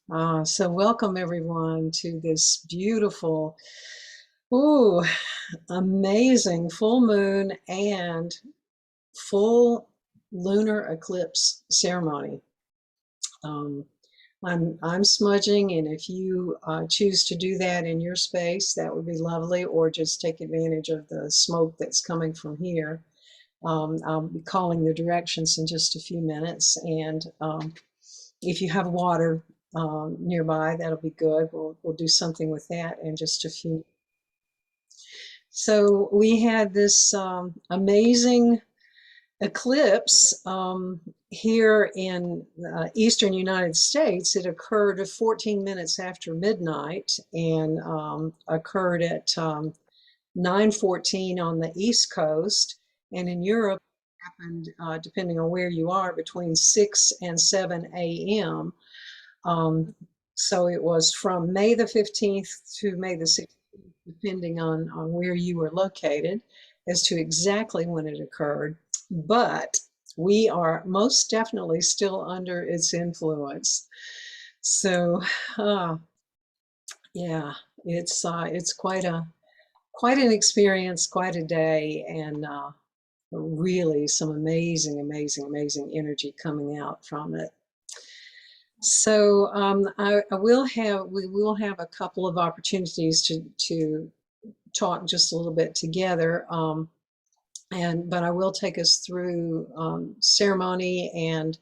So welcome everyone to this beautiful, ooh, amazing full moon and full lunar eclipse ceremony. Um, I'm smudging, and if you choose to do that in your space, that would be lovely, or just take advantage of the smoke that's coming from here. I'll be calling the directions in just a few minutes, and if you have water nearby, that'll be good. We'll do something with that in just a few. So we had this amazing eclipse here in eastern United States. It occurred 14 minutes after midnight and occurred at 9:14 on the East Coast. And in Europe, it happened, depending on where you are, between 6 and 7 a.m. Um, so it was from May the 15th to May the 16th, depending on where you were located, as to exactly when it occurred. But we are most definitely still under its influence. So, uh, yeah, it's quite an experience, quite a day, and really some amazing energy coming out from it. So we will have a couple of opportunities to talk just a little bit together, but I will take us through ceremony, and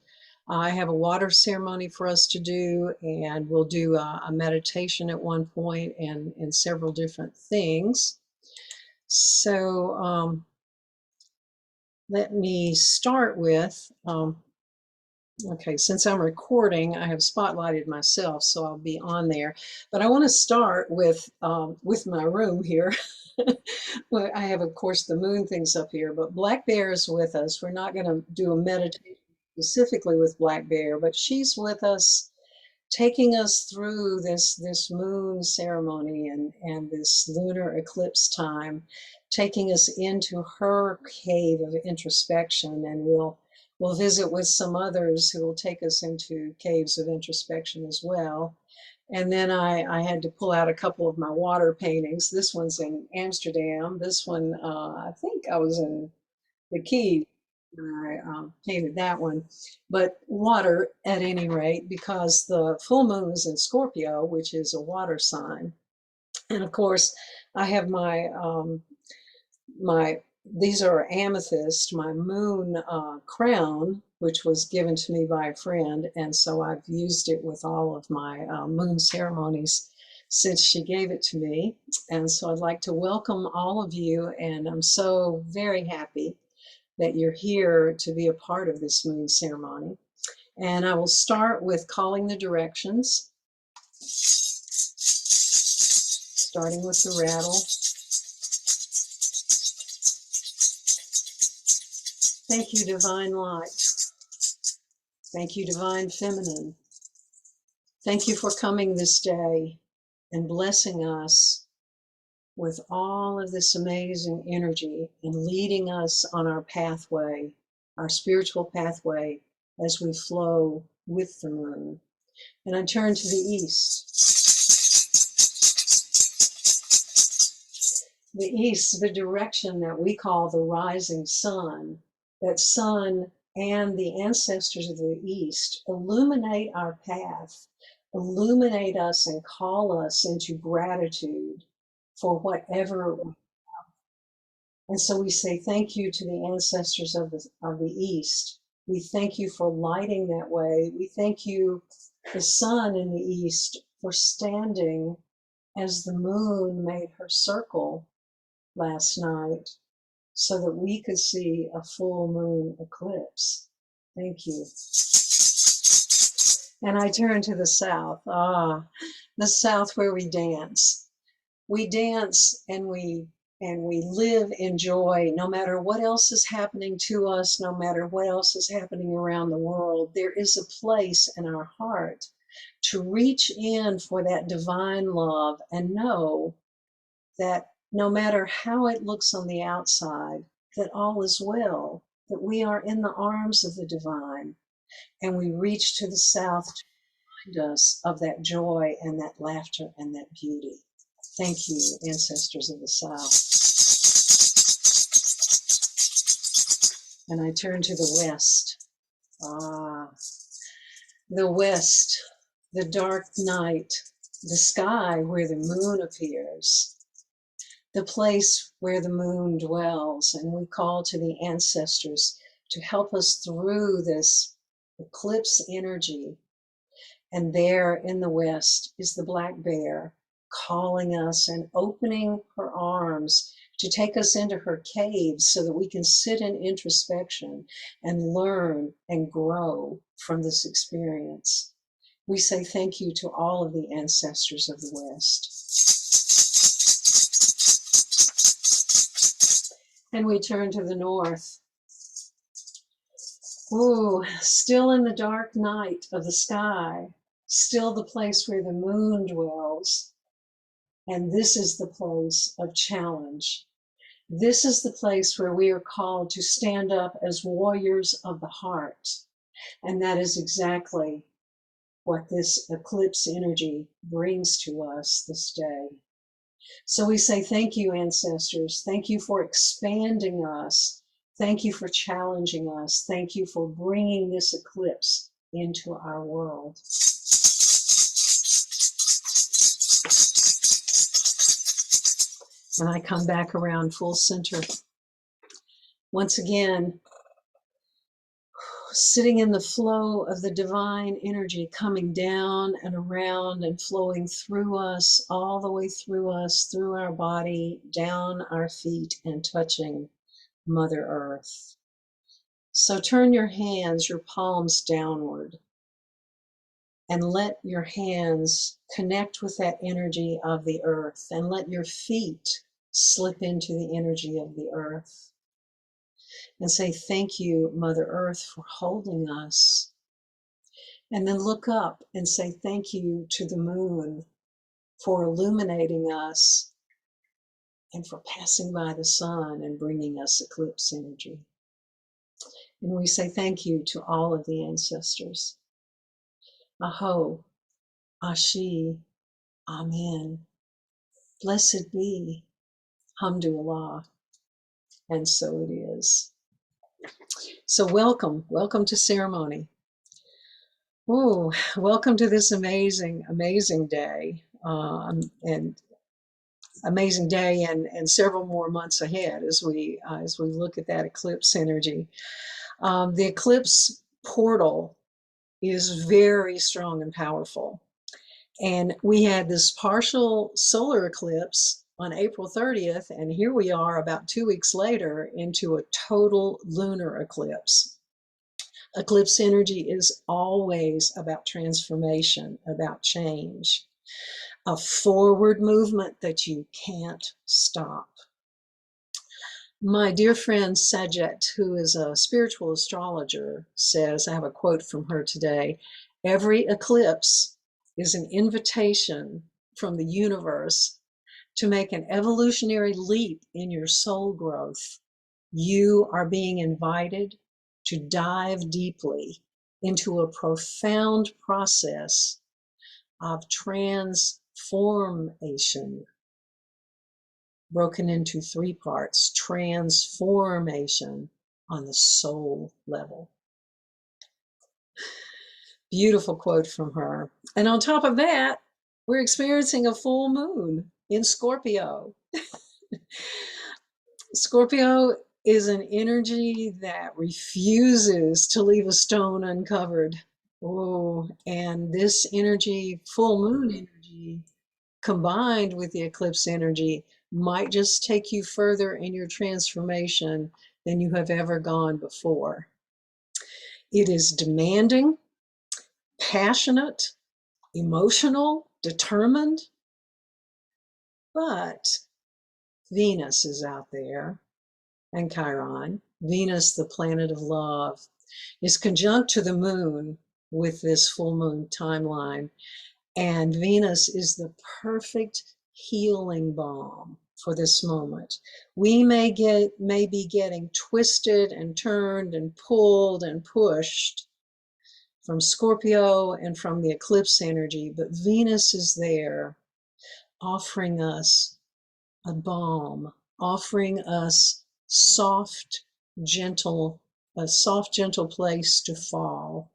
I have a water ceremony for us to do, and we'll do a meditation at one point, and several different things. So let me start with. Okay, since I'm recording, I have spotlighted myself, so I'll be on there. But I want to start with my room here. Well, I have, of course, the moon things up here, but Black Bear is with us. We're not going to do a meditation specifically with Black Bear, but she's with us, taking us through this moon ceremony and this lunar eclipse time, taking us into her cave of introspection, and we'll visit with some others who will take us into caves of introspection as well. And then I had to pull out a couple of my water paintings. This one's in Amsterdam. This one, I think I was in the Keys when I painted that one. But water at any rate, because the full moon is in Scorpio, which is a water sign. And of course, I have my these are amethyst, my moon crown, which was given to me by a friend, and so I've used it with all of my moon ceremonies since she gave it to me. And so I'd like to welcome all of you, and I'm so very happy that you're here to be a part of this moon ceremony. And I will start with calling the directions, starting with the rattle. Thank you, Divine Light. Thank you, Divine Feminine. Thank you for coming this day and blessing us with all of this amazing energy and leading us on our pathway, our spiritual pathway, as we flow with the moon. And I turn to the east. The east, the direction that we call the rising sun, that sun and the ancestors of the east illuminate our path, illuminate us and call us into gratitude for whatever. And so we say thank you to the ancestors of the east. We thank you for lighting that way. We thank you, the sun in the east, for standing as the moon made her circle last night so that we could see a full moon eclipse. Thank you. And I turn to the south. The south where we dance. We dance and we live in joy no matter what else is happening to us, no matter what else is happening around the world. There is a place in our heart to reach in for that divine love and know that no matter how it looks on the outside, that all is well, that we are in the arms of the divine, and we reach to the south to remind us of that joy and that laughter and that beauty. Thank you, ancestors of the South. And I turn to the West. Ah, the West, the dark night, the sky where the moon appears, the place where the moon dwells. And we call to the ancestors to help us through this eclipse energy. And there in the West is the black bear calling us and opening her arms to take us into her caves so that we can sit in introspection and learn and grow from this experience. We say thank you to all of the ancestors of the West. And we turn to the North. Ooh, still in the dark night of the sky, still the place where the moon dwells. And this is the place of challenge. This is the place where we are called to stand up as warriors of the heart. And that is exactly what this eclipse energy brings to us this day. So we say thank you, ancestors. Thank you for expanding us. Thank you for challenging us. Thank you for bringing this eclipse into our world. And I come back around full center. Once again, sitting in the flow of the divine energy coming down and around and flowing through us, all the way through us, through our body, down our feet and touching Mother Earth. So turn your hands, your palms downward, and let your hands connect with that energy of the earth, and let your feet slip into the energy of the earth. And say, thank you, Mother Earth, for holding us. And then look up and say, thank you to the moon for illuminating us and for passing by the sun and bringing us eclipse energy. And we say thank you to all of the ancestors. Aho, Ashi, Amen. Blessed be, Hamdulillah. And so it is. So welcome to ceremony. Oh, welcome to this amazing, amazing day, and amazing day, and several more months ahead as we look at that eclipse energy. The eclipse portal is very strong and powerful, and we had this partial solar eclipse on April 30th, and here we are about 2 weeks later into a total lunar eclipse. Eclipse energy is always about transformation, about change, a forward movement that you can't stop. My dear friend Sajet, who is a spiritual astrologer, says, I have a quote from her today, every eclipse is an invitation from the universe to make an evolutionary leap in your soul growth. You are being invited to dive deeply into a profound process of transformation, broken into 3 parts: transformation on the soul level. Beautiful quote from her. And on top of that, we're experiencing a full moon in Scorpio. Scorpio is an energy that refuses to leave a stone uncovered. Oh, and this energy, full moon energy, combined with the eclipse energy, might just take you further in your transformation than you have ever gone before. It is demanding, passionate, emotional, determined, but Venus is out there, and Chiron. Venus, the planet of love, is conjunct to the moon with this full moon timeline. And Venus is the perfect healing balm for this moment. We may be getting twisted and turned and pulled and pushed from Scorpio and from the eclipse energy, but Venus is there offering us a balm, offering us a soft, gentle place to fall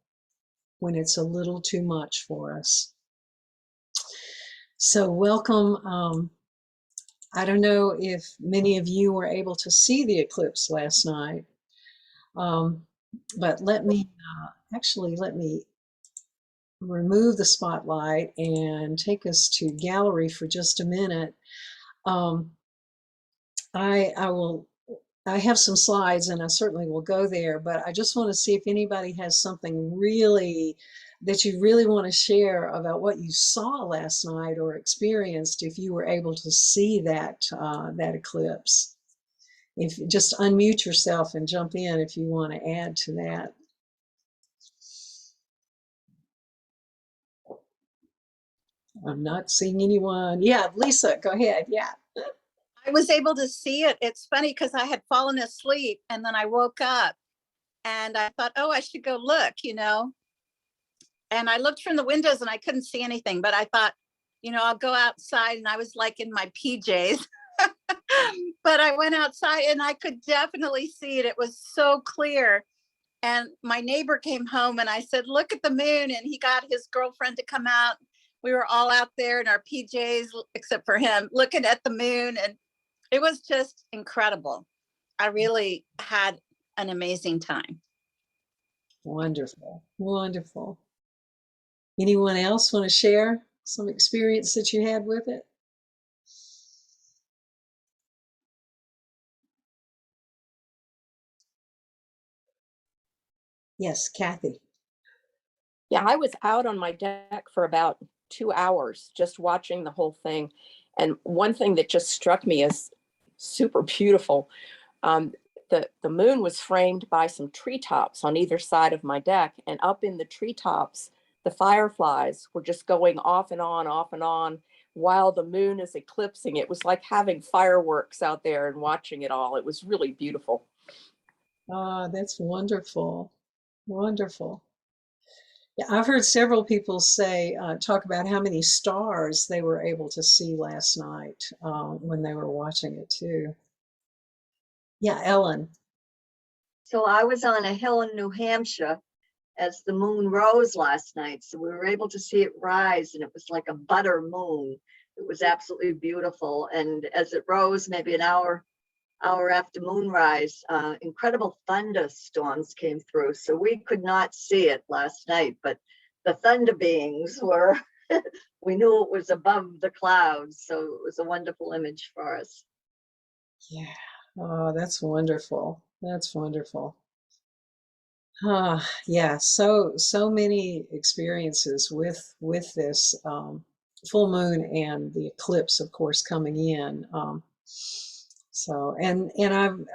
when it's a little too much for us. So welcome. I don't know if many of you were able to see the eclipse last night, but let me remove the spotlight and take us to gallery for just a minute. I have some slides and I certainly will go there, but I just want to see if anybody has something really that you really want to share about what you saw last night or experienced if you were able to see that that eclipse. If just unmute yourself and jump in if you want to add to that. I'm not seeing anyone. Yeah, Lisa, go ahead. Yeah. I was able to see it. It's funny because I had fallen asleep and then I woke up and I thought, oh, I should go look, you know. And I looked from the windows and I couldn't see anything, but I thought, you know, I'll go outside, and I was like in my PJs. But I went outside and I could definitely see it. It was so clear. And my neighbor came home and I said, look at the moon. And he got his girlfriend to come out. We were all out there in our PJs, except for him, looking at the moon. And it was just incredible. I really had an amazing time. Wonderful. Wonderful. Anyone else want to share some experience that you had with it? Yes, Kathy. Yeah, I was out on my deck for about 2 hours just watching the whole thing. And one thing that just struck me as super beautiful, the moon was framed by some treetops on either side of my deck. And up in the treetops, the fireflies were just going off and on while the moon is eclipsing. It was like having fireworks out there and watching it all. It was really beautiful. That's wonderful. Wonderful. Yeah, I've heard several people say, talk about how many stars they were able to see last night when they were watching it too. Yeah, Ellen. So I was on a hill in New Hampshire as the moon rose last night. So we were able to see it rise, and it was like a butter moon. It was absolutely beautiful. And as it rose, maybe an hour after moonrise, incredible thunderstorms came through. So we could not see it last night, but the thunder beings were, we knew it was above the clouds. So it was a wonderful image for us. Yeah. Oh, that's wonderful. That's wonderful. Yeah, so many experiences with this full moon and the eclipse, of course, coming in. So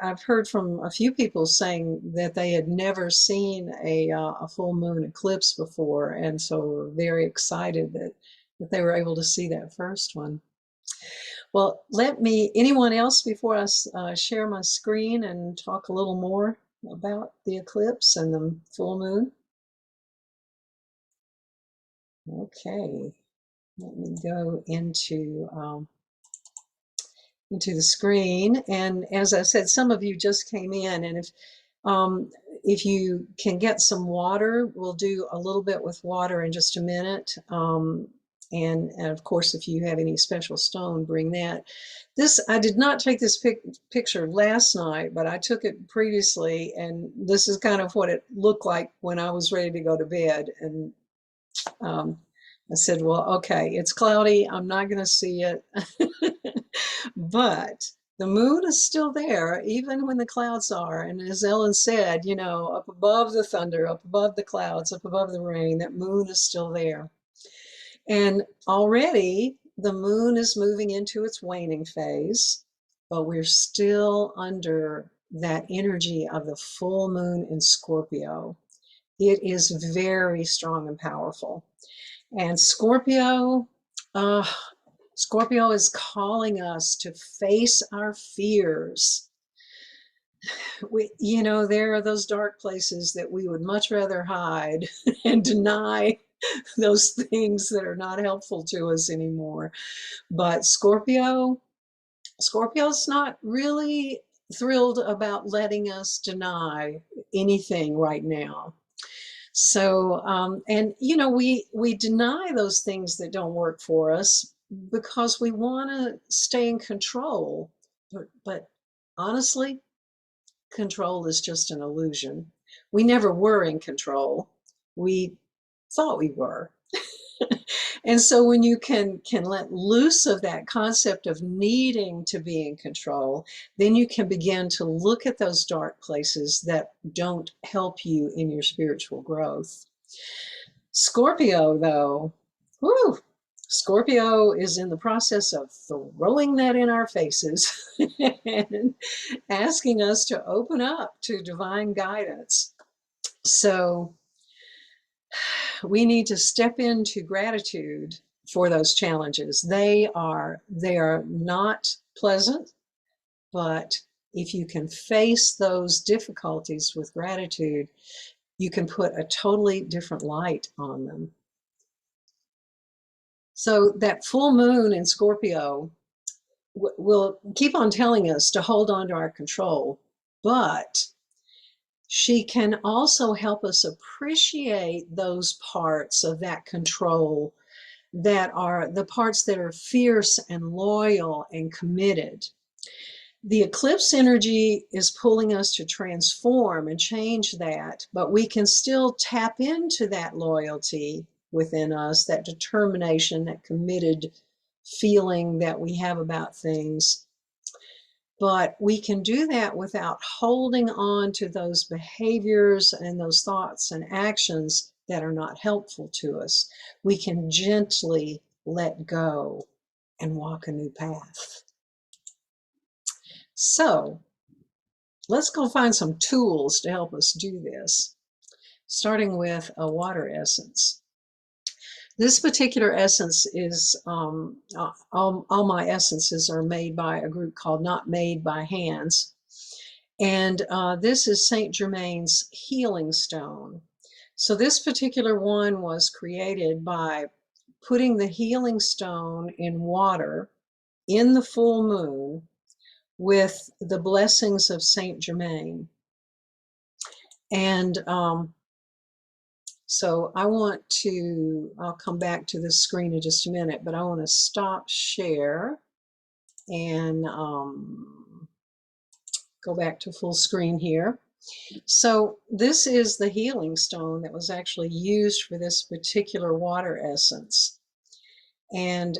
I've heard from a few people saying that they had never seen a full moon eclipse before, and so were very excited that they were able to see that first one. Well, anyone else before I share my screen and talk a little more about the eclipse and the full moon? Okay, let me go into the screen. And as I said, some of you just came in, and if you can get some water, we'll do a little bit with water in just a minute. And of course, if you have any special stone, bring that. I did not take this picture last night, but I took it previously, and this is kind of what it looked like when I was ready to go to bed. And I said, well, okay, it's cloudy. I'm not going to see it. But the moon is still there, even when the clouds are. And as Ellen said, you know, up above the thunder, up above the clouds, up above the rain, that moon is still there. And already the moon is moving into its waning phase, but we're still under that energy of the full moon in Scorpio. It is very strong and powerful. And Scorpio is calling us to face our fears, there are those dark places that we would much rather hide and deny those things that are not helpful to us anymore. But Scorpio's not really thrilled about letting us deny anything right now. So, and we deny those things that don't work for us because we want to stay in control. But honestly, control is just an illusion. We never were in control. We thought we were. And so when you can let loose of that concept of needing to be in control, then you can begin to look at those dark places that don't help you in your spiritual growth. Scorpio, though, whew, Scorpio is in the process of throwing that in our faces and asking us to open up to divine guidance. So we need to step into gratitude for those challenges. They are not pleasant, but if you can face those difficulties with gratitude, you can put a totally different light on them. So that full moon in Scorpio will keep on telling us to hold on to our control, but she can also help us appreciate those parts of that control that are the parts that are fierce and loyal and committed. The eclipse energy is pulling us to transform and change that, but we can still tap into that loyalty within us, that determination, that committed feeling that we have about things. But we can do that without holding on to those behaviors and those thoughts and actions that are not helpful to us. We can gently let go and walk a new path. So let's go find some tools to help us do this, starting with a water essence. This particular essence is, all my essences are made by a group called Not Made by Hands. And this is Saint Germain's healing stone. So this particular one was created by putting the healing stone in water in the full moon with the blessings of Saint Germain. And so I'll come back to this screen in just a minute, but I want to stop share and go back to full screen here. So this is the healing stone that was actually used for this particular water essence. And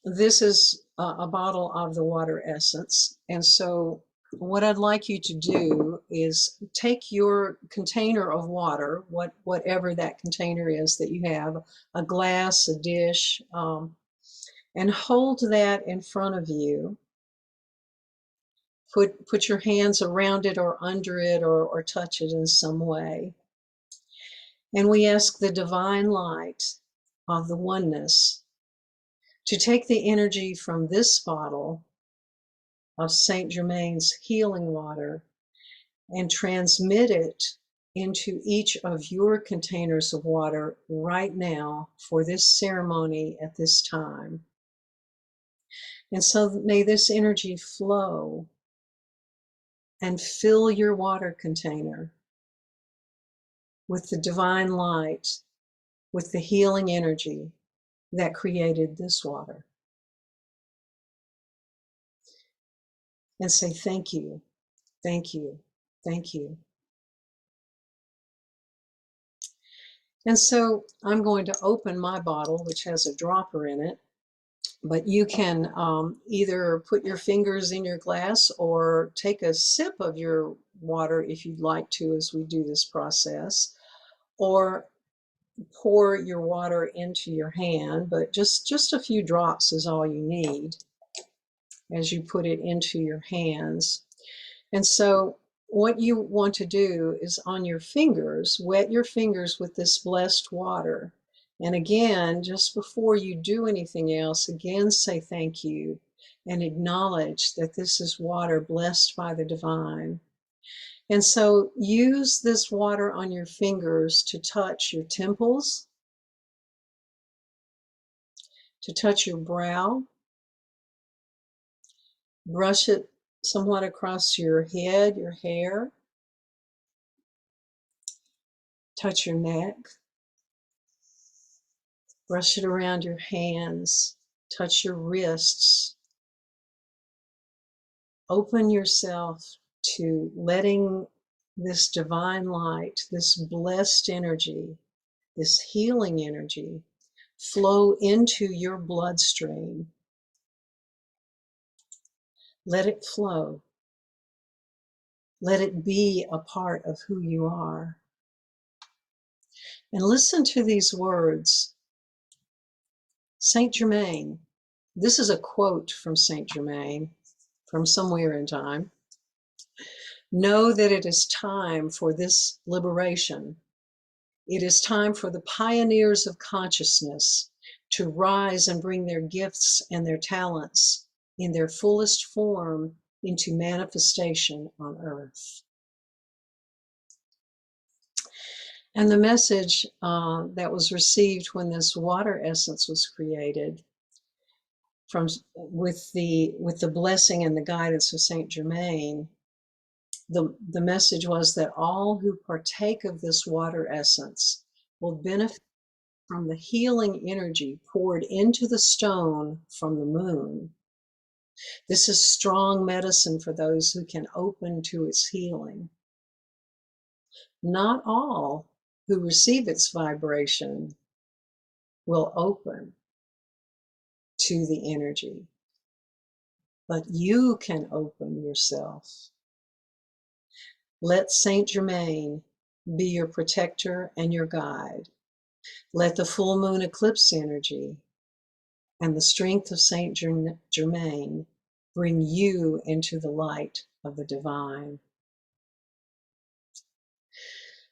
this is a bottle of the water essence. And so what I'd like you to do is take your container of water, whatever that container is that you have, a glass, a dish, and hold that in front of you. Put your hands around it or under it or touch it in some way. And we ask the divine light of the oneness to take the energy from this bottle of Saint Germain's healing water and transmit it into each of your containers of water right now for this ceremony at this time. And so may this energy flow and fill your water container with the divine light, with the healing energy that created this water. And say thank you, thank you, thank you. And so I'm going to open my bottle, which has a dropper in it, but you can either put your fingers in your glass or take a sip of your water if you'd like to as we do this process, or pour your water into your hand, but just a few drops is all you need as you put it into your hands. And so what you want to do is on your fingers, wet your fingers with this blessed water. And again, just before you do anything else, again, say thank you. and acknowledge that this is water blessed by the divine. And so use this water on your fingers to touch your temples, to touch your brow, brush it somewhat across your head, your hair, touch your neck, brush it around your hands, touch your wrists. Open yourself to letting this divine light, this blessed energy, this healing energy flow into your bloodstream. Let it flow. Let it be a part of who you are. And listen to these words. Saint Germain, this is a quote from Saint Germain from somewhere in time. Know that it is time for this liberation. It is time for the pioneers of consciousness to rise and bring their gifts and their talents in their fullest form into manifestation on earth. And the message that was received when this water essence was created with the blessing and the guidance of Saint Germain, the message was that all who partake of this water essence will benefit from the healing energy poured into the stone from the moon. This is strong medicine for those who can open to its healing. Not all who receive its vibration will open to the energy, but you can open yourself. Let Saint Germain be your protector and your guide. Let the full moon eclipse energy and the strength of Saint Germain bring you into the light of the divine.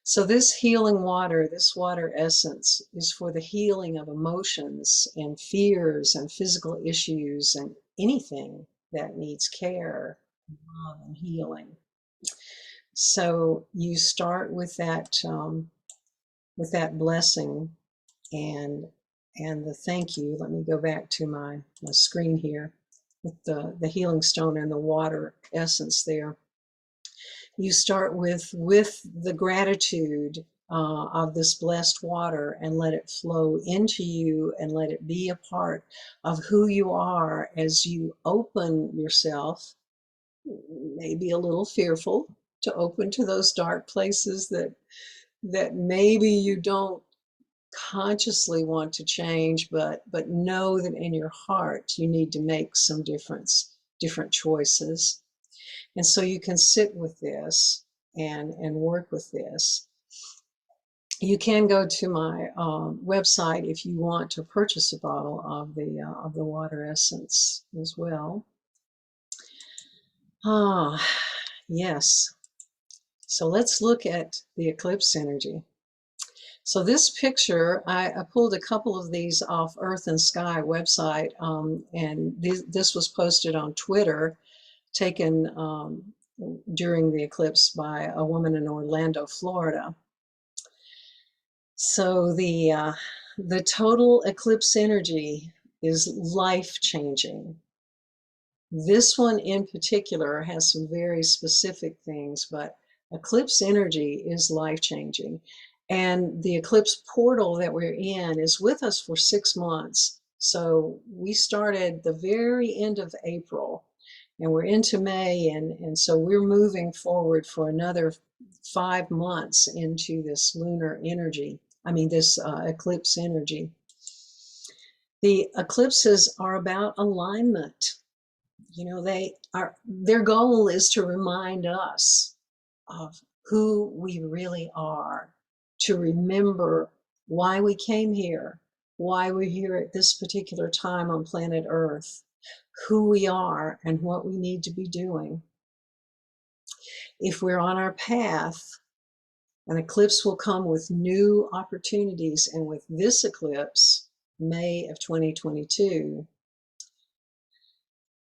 So this healing water, this water essence, is for the healing of emotions and fears and physical issues and anything that needs care, love, and healing. So you start with that blessing and the thank you. Let me go back to my screen here with the healing stone and the water essence there. You start with the gratitude of this blessed water and let it flow into you and let it be a part of who you are as you open yourself, maybe a little fearful to open to those dark places that maybe you don't consciously want to change, but know that in your heart you need to make some different choices. And so you can sit with this and work with this. You can go to my website if you want to purchase a bottle of the water essence as well. Yes. So let's look at the eclipse energy. So this picture, I pulled a couple of these off Earth and Sky website, and this was posted on Twitter, taken during the eclipse by a woman in Orlando, Florida. So the total eclipse energy is life-changing. This one in particular has some very specific things, but eclipse energy is life-changing. And the eclipse portal that we're in is with us for 6 months. So we started the very end of April and we're into May, and so we're moving forward for another 5 months into this lunar energy. This eclipse energy. The eclipses are about alignment. Their goal is to remind us of who we really are, to remember why we came here, why we're here at this particular time on planet Earth, who we are and what we need to be doing. If we're on our path, an eclipse will come with new opportunities, and with this eclipse, May of 2022,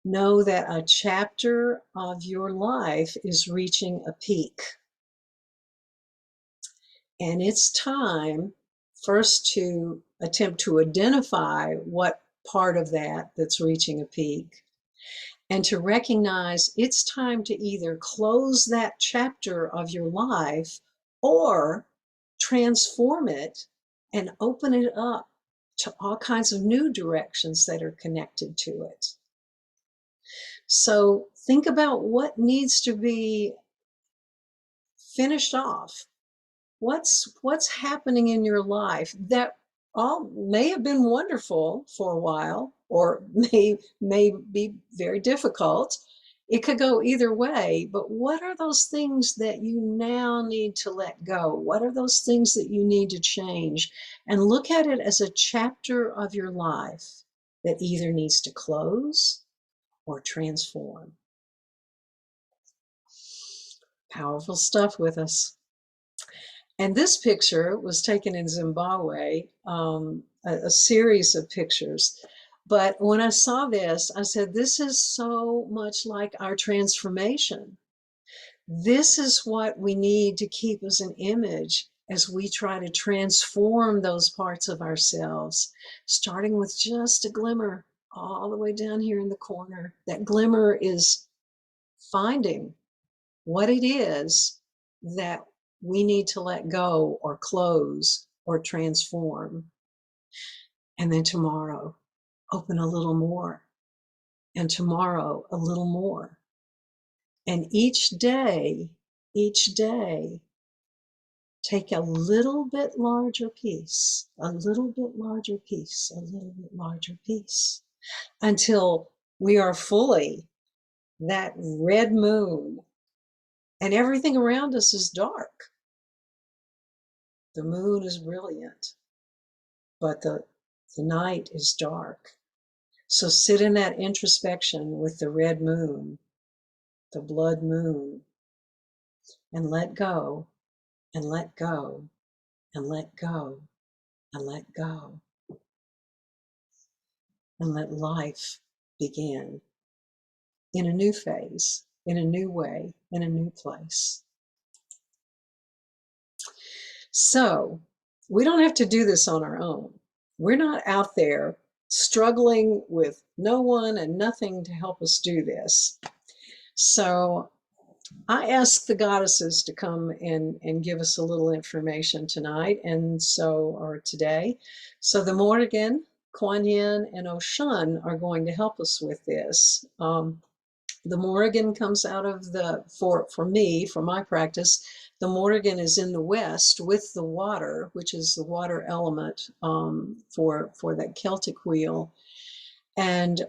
know that a chapter of your life is reaching a peak. And it's time first to attempt to identify what part of that that's reaching a peak, and to recognize it's time to either close that chapter of your life or transform it and open it up to all kinds of new directions that are connected to it. So think about what needs to be finished off. What's happening in your life that all may have been wonderful for a while, or may be very difficult. It could go either way, but what are those things that you now need to let go? What are those things that you need to change? And look at it as a chapter of your life that either needs to close or transform. Powerful stuff with us. And this picture was taken in Zimbabwe, a series of pictures. But when I saw this, I said, this is so much like our transformation. This is what we need to keep as an image as we try to transform those parts of ourselves, starting with just a glimmer all the way down here in the corner. That glimmer is finding what it is that we need to let go or close or transform. And then tomorrow, open a little more. And tomorrow, a little more. And each day, take a little bit larger piece, a little bit larger piece, a little bit larger piece, until we are fully that red moon and everything around us is dark. The moon is brilliant, but the night is dark. So sit in that introspection with the red moon, the blood moon, and let go, and let go, and let go, and let go. And let life begin in a new phase, in a new way, in a new place. So we don't have to do this on our own. We're not out there struggling with no one and nothing to help us do this. So I asked the goddesses to come and give us a little information tonight, or today. So the Morrigan, Kuan Yin, and Oshun are going to help us with this. The Morrigan comes out of for me, for my practice, the Morrigan is in the west with the water, which is the water element for that Celtic wheel. And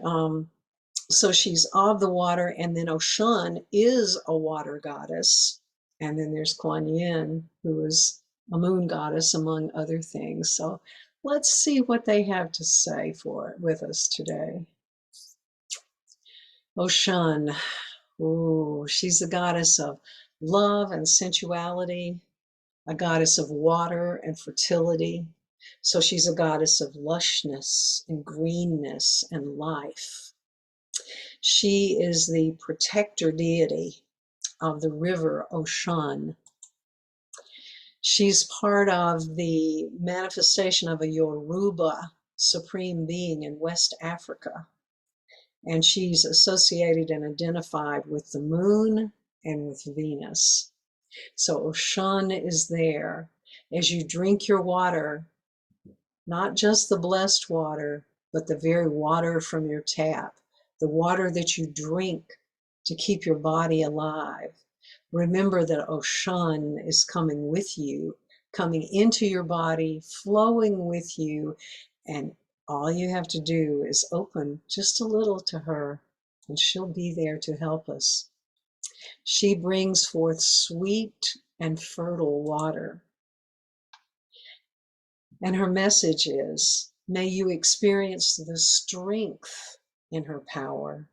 so she's of the water, and then Oshun is a water goddess. And then there's Kuan Yin, who is a moon goddess, among other things. So let's see what they have to say with us today. Oshun, ooh, she's the goddess of love and sensuality, a goddess of water and fertility. So she's a goddess of lushness and greenness and life. She is the protector deity of the river Oshun. She's part of the manifestation of a Yoruba supreme being in West Africa. And she's associated and identified with the moon and with Venus. So Oshun is there. As you drink your water, not just the blessed water, but the very water from your tap, the water that you drink to keep your body alive. Remember that Oshun is coming with you, coming into your body, flowing with you, and all you have to do is open just a little to her, and she'll be there to help us. She brings forth sweet and fertile water. And her message is, may you experience the strength in her power,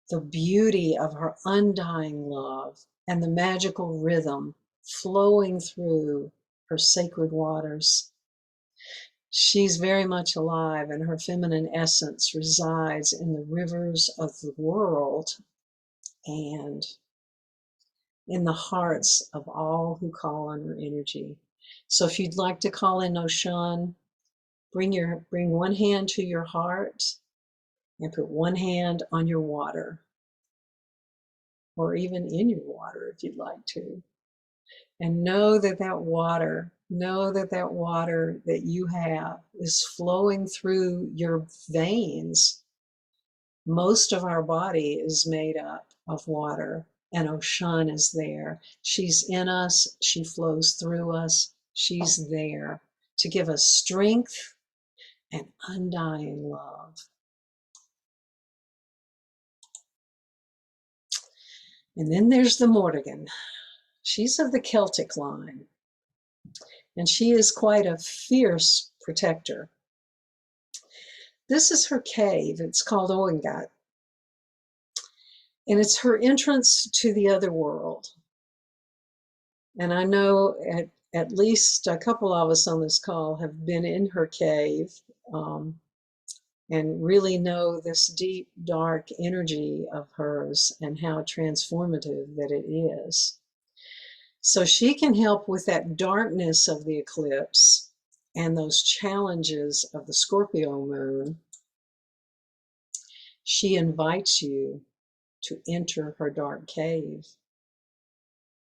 the beauty of her undying love, and the magical rhythm flowing through her sacred waters. She's very much alive, and her feminine essence resides in the rivers of the world and in the hearts of all who call on her energy. So if you'd like to call in Oshan, bring one hand to your heart and put one hand on your water, or even in your water if you'd like to. And know that that water that you have is flowing through your veins. Most of our body is made up of water, and Oshan is there. She's in us, she flows through us, she's there to give us strength and undying love. And then there's the Morrigan. She's of the Celtic line, and she is quite a fierce protector. This is her cave. It's called Oengat, and it's her entrance to the other world. And I know at least a couple of us on this call have been in her cave and really know this deep, dark energy of hers and how transformative that it is. So she can help with that darkness of the eclipse and those challenges of the Scorpio moon. She invites you to enter her dark cave.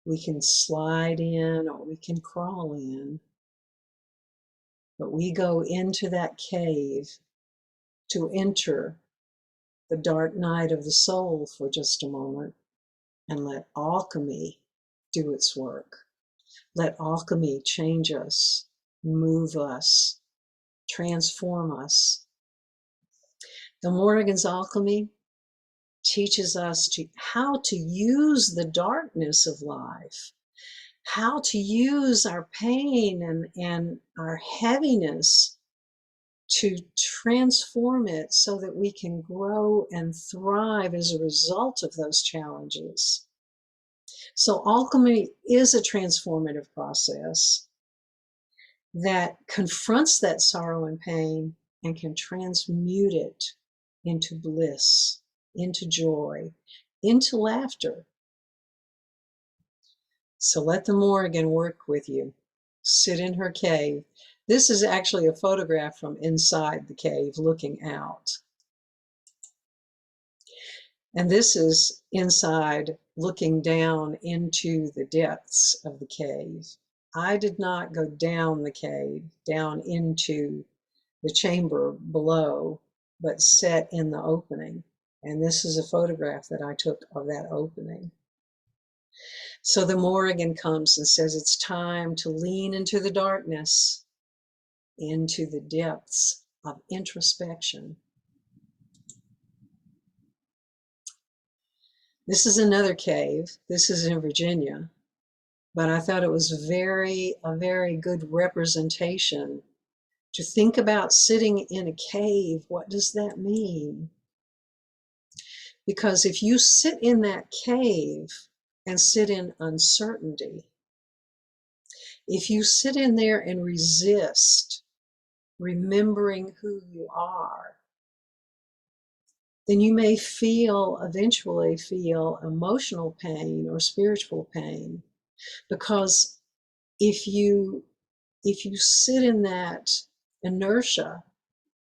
We can slide in or we can crawl in, but we go into that cave to enter the dark night of the soul for just a moment and let alchemy do its work. Let alchemy change us, move us, transform us. The Morrigan's alchemy teaches us how to use the darkness of life, how to use our pain and our heaviness to transform it so that we can grow and thrive as a result of those challenges. So alchemy is a transformative process that confronts that sorrow and pain and can transmute it into bliss, into joy, into laughter. So let the Morrigan work with you. Sit in her cave. This is actually a photograph from inside the cave looking out. And this is inside looking down into the depths of the cave. I did not go down the cave, down into the chamber below, but sat in the opening. And this is a photograph that I took of that opening. So the Morrigan comes and says it's time to lean into the darkness, into the depths of introspection. This is another cave. This is in Virginia, but I thought it was a very good representation to think about sitting in a cave. What does that mean? Because if you sit in that cave and sit in uncertainty, if you sit in there and resist remembering who you are, then you may eventually feel emotional pain or spiritual pain. Because if you sit in that inertia,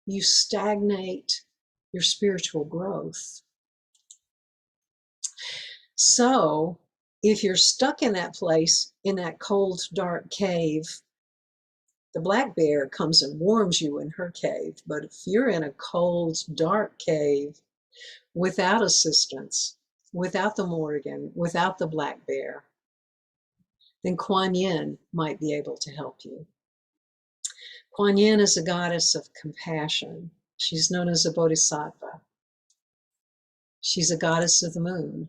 you stagnate your spiritual growth. So if you're stuck in that place, in that cold, dark cave, the black bear comes and warms you in her cave. But if you're in a cold, dark cave without assistance, without the Morrigan, without the black bear, then Kuan Yin might be able to help you. Kuan Yin is a goddess of compassion. She's known as a bodhisattva. She's a goddess of the moon.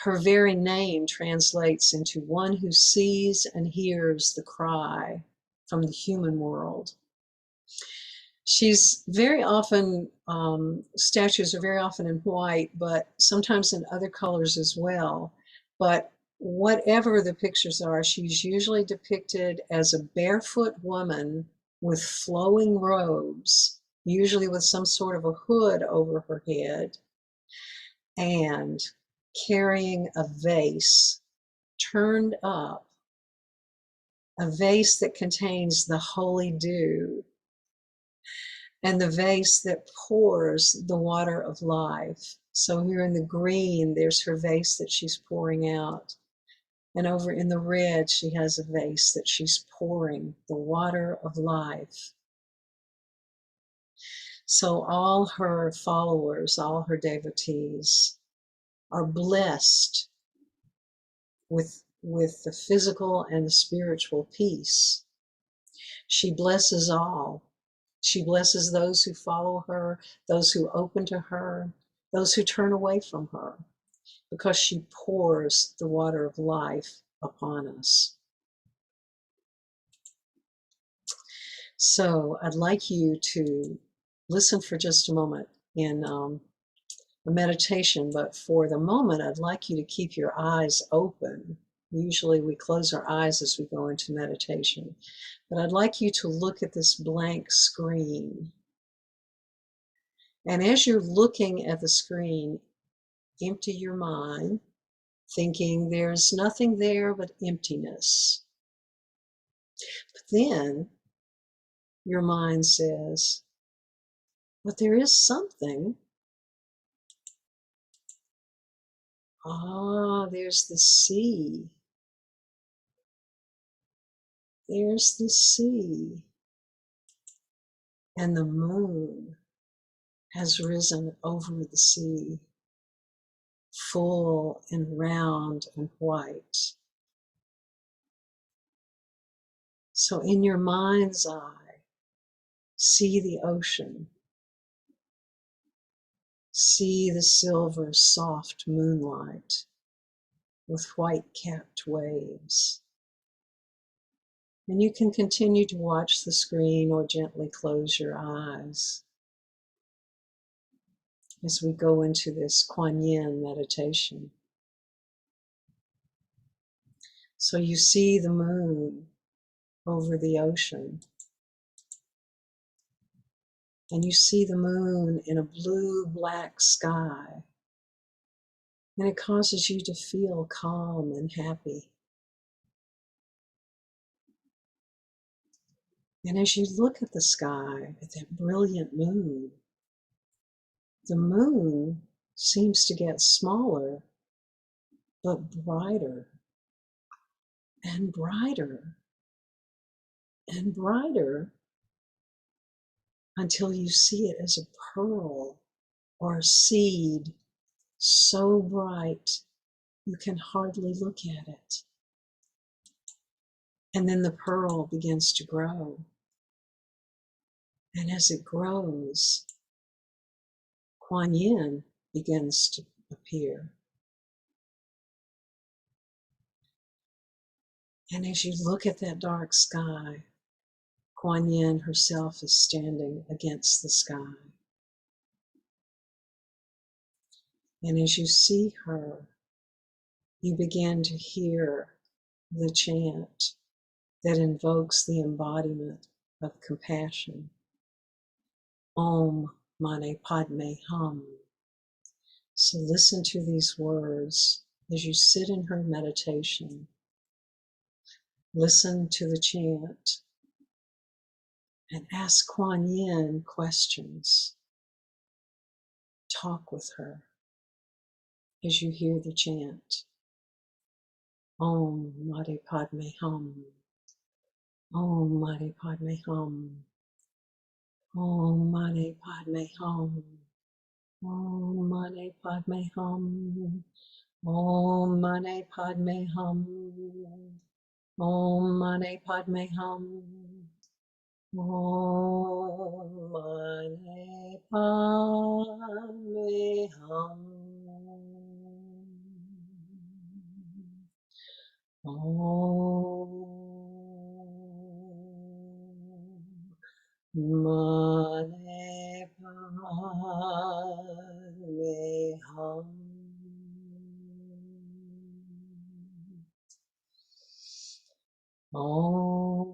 Her very name translates into one who sees and hears the cry from the human world. She's very often, statues are very often in white, but sometimes in other colors as well. But whatever the pictures are, she's usually depicted as a barefoot woman with flowing robes, usually with some sort of a hood over her head, and carrying a vase turned up, a vase that contains the holy dew, and the vase that pours the water of life. So here in the green, there's her vase that she's pouring out. And over in the red, she has a vase that she's pouring the water of life. So all her followers, all her devotees are blessed with the physical and the spiritual peace. She blesses all. She blesses those who follow her, those who open to her, those who turn away from her, because she pours the water of life upon us. So I'd like you to listen for just a moment in a meditation, but for the moment, I'd like you to keep your eyes open. Usually we close our eyes as we go into meditation, but I'd like you to look at this blank screen. And as you're looking at the screen, empty your mind, thinking there's nothing there but emptiness. But then your mind says, but there is something. Ah, there's the sea. There's the sea. And the moon has risen over the sea, full and round and white. So in your mind's eye, see the ocean. See the silver, soft moonlight with white-capped waves. And you can continue to watch the screen or gently close your eyes as we go into this Kuan Yin meditation. So you see the moon over the ocean, and you see the moon in a blue-black sky, and it causes you to feel calm and happy. And as you look at the sky, at that brilliant moon, the moon seems to get smaller, but brighter and brighter and brighter until you see it as a pearl or a seed so bright you can hardly look at it. And then the pearl begins to grow. And as it grows, Kuan Yin begins to appear. And as you look at that dark sky, Kuan Yin herself is standing against the sky. And as you see her, you begin to hear the chant that invokes the embodiment of compassion. Om Mani Padme Hum. So listen to these words as you sit in her meditation. Listen to the chant and ask Kuan Yin questions. Talk with her as you hear the chant. Om Mani Padme Hum. Om Mani Padme Hum. Om Mani Padme Hum. Om Mani Padme Hum. Om Mani Padme Hum. Om Mani Padme Hum. Om Mani Padme Hum. Om Mani Padme Hum. Om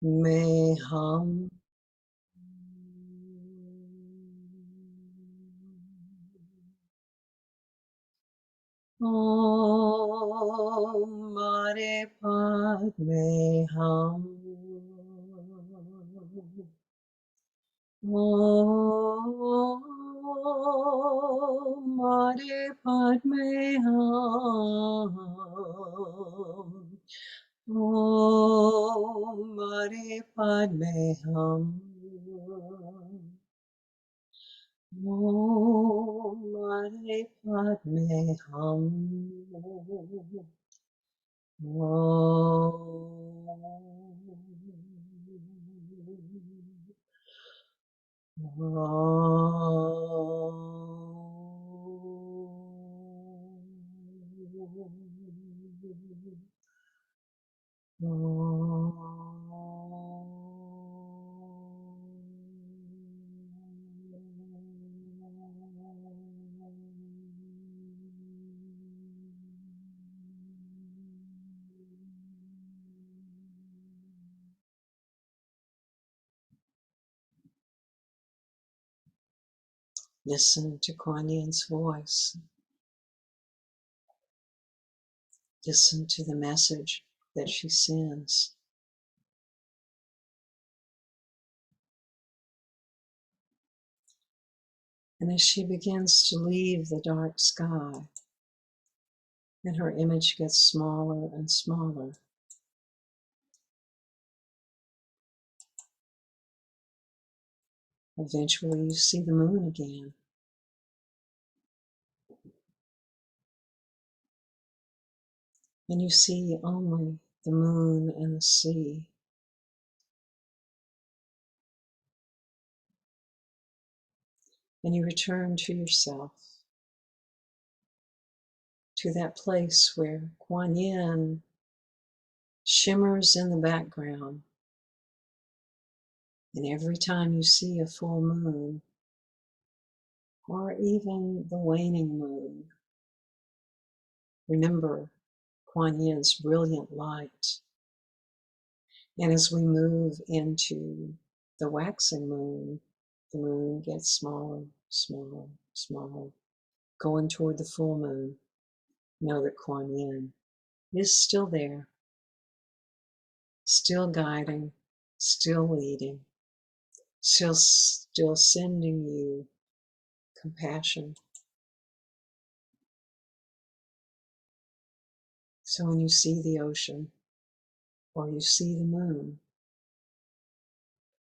में हम हमारे पद में हम हमारे पद में हम हमारे पद में हम हमारे पद में हम Listen to Kuan Yin's voice. Listen to the message that she sends. And as she begins to leave the dark sky, and her image gets smaller and smaller, eventually you see the moon again. And you see only the moon and the sea. And you return to yourself, to that place where Kuan Yin shimmers in the background. And every time you see a full moon, or even the waning moon, remember Kuan Yin's brilliant light. And as we move into the waxing moon, the moon gets smaller, smaller, smaller. Going toward the full moon, know that Kuan Yin is still there, still guiding, still leading, still sending you compassion. So when you see the ocean or you see the moon,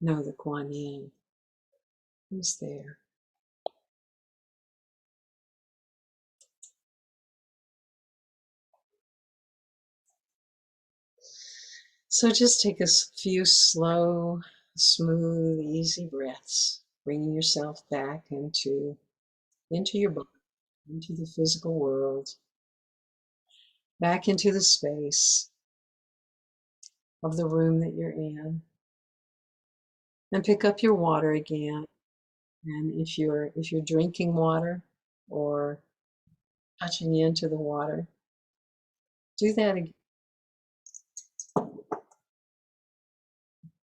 know that Kuan Yin is there. So just take a few slow, smooth, easy breaths, bringing yourself back into your body, into the physical world, back into the space of the room that you're in. And pick up your water again. And if you're drinking water or touching into the water, do that again.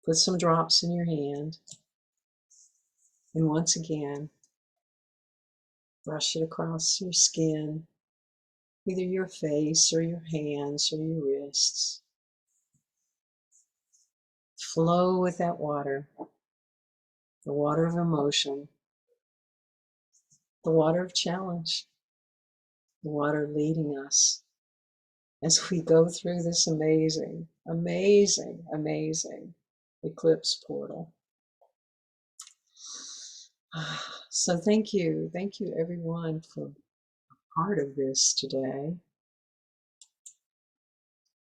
Put some drops in your hand. And once again, brush it across your skin, either your face or your hands or your wrists. Flow with that water, the water of emotion, the water of challenge, the water leading us as we go through this amazing, amazing, amazing eclipse portal. So thank you everyone for part of this today.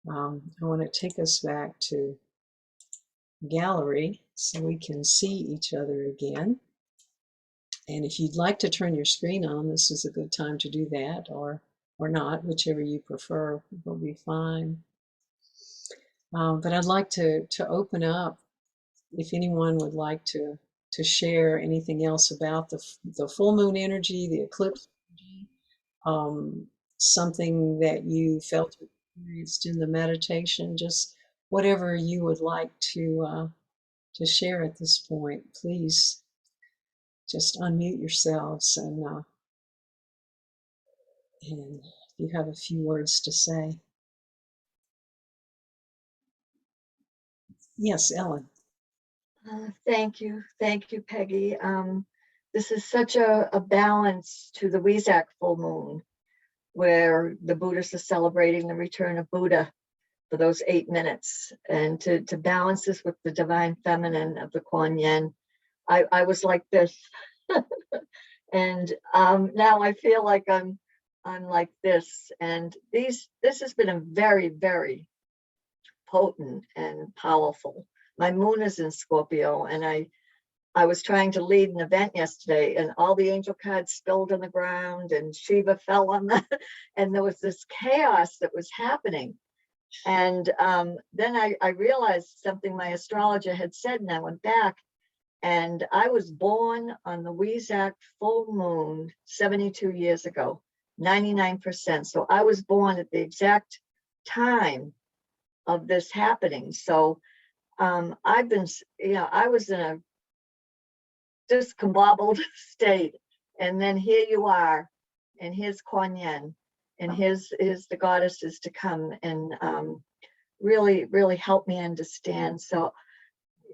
I want to take us back to gallery so we can see each other again. And if you'd like to turn your screen on, this is a good time to do that, or not, whichever you prefer will be fine. But I'd like to open up if anyone would like to share anything else about the full moon energy, the eclipse energy, something that you felt experienced in the meditation, just whatever you would like to share at this point, please just unmute yourselves and if you have a few words to say. Yes, Ellen. Thank you. Thank you, Peggy. This is such a balance to the Wesak full moon, where the Buddhists are celebrating the return of Buddha for those 8 minutes. And to balance this with the divine feminine of the Kuan Yin, I was like this. And now I feel like I'm like this. And this has been a very, very potent and powerful. My moon is in Scorpio, and I was trying to lead an event yesterday, and all the angel cards spilled on the ground, and Shiva fell on the, and there was this chaos that was happening. And then I realized something my astrologer had said, and I went back, and I was born on the Wesak full moon 72 years ago, 99%. So I was born at the exact time of this happening. So I've been, I was in a discombobbled state, and then here you are, and here's Kuan Yin, and here's the goddesses to come and really, really help me understand. So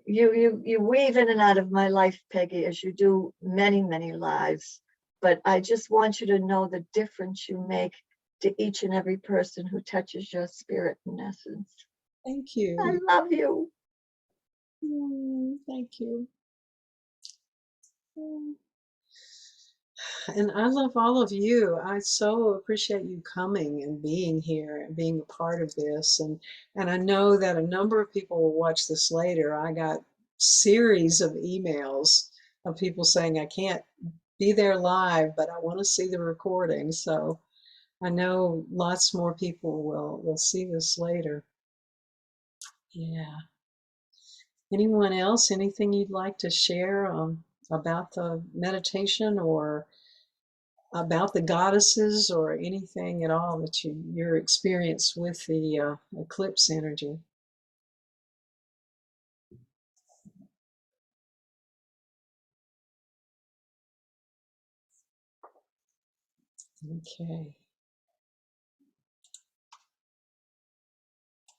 you weave in and out of my life, Peggy, as you do many, many lives. But I just want you to know the difference you make to each and every person who touches your spirit in essence. Thank you. I love you. Thank you. And I love all of you. I so appreciate you coming and being here and being a part of this. And I know that a number of people will watch this later. I got series of emails of people saying, I can't be there live, but I want to see the recording. So I know lots more people will see this later. Yeah. Anyone else? Anything you'd like to share about the meditation or about the goddesses or anything at all that your experience with the eclipse energy? Okay.